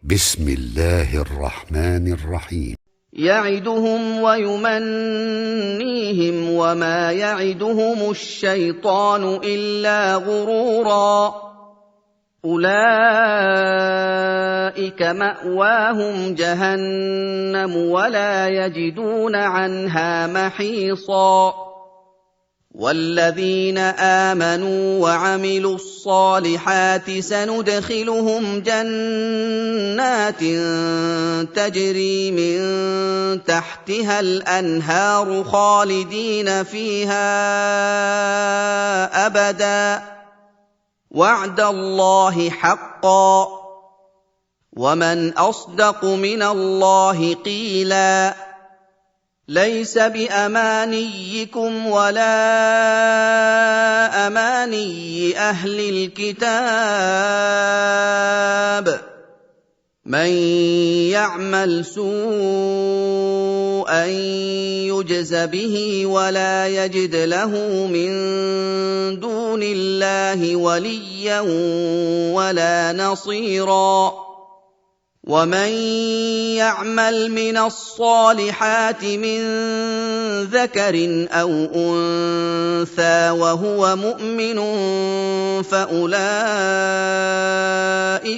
بسم الله الرحمن الرحيم. يعدهم ويمنيهم وما يعدهم الشيطان إلا غرورا أولئك مأواهم جهنم ولا يجدون عنها محيصا والذين آمنوا وعملوا الصالحات سندخلهم جنات تجري من تحتها الأنهار خالدين فيها أبدا وعد الله حقا ومن أصدق من الله قيلا ليس بأمانيكم ولا أماني أهل الكتاب من يعمل سوءا يجز به ولا يجد له من دون الله وليا ولا نصيرا ومن يعمل من الصالحات من ذكر أو أنثى وهو مؤمن فأولئك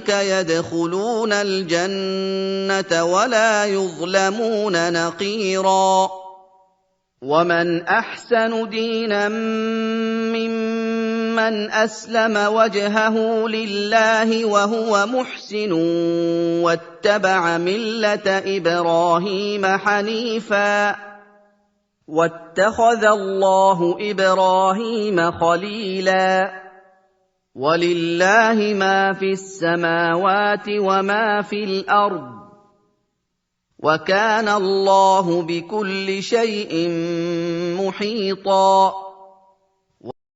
يدخلون الجنة ولا يظلمون نقيرا ومن أحسن دينا ممن أسلم وجهه لله وهو محسن واتبع ملة إبراهيم حنيفا واتخذ الله إبراهيم خليلا ولله ما في السماوات وما في الأرض وكان الله بكل شيء محيطا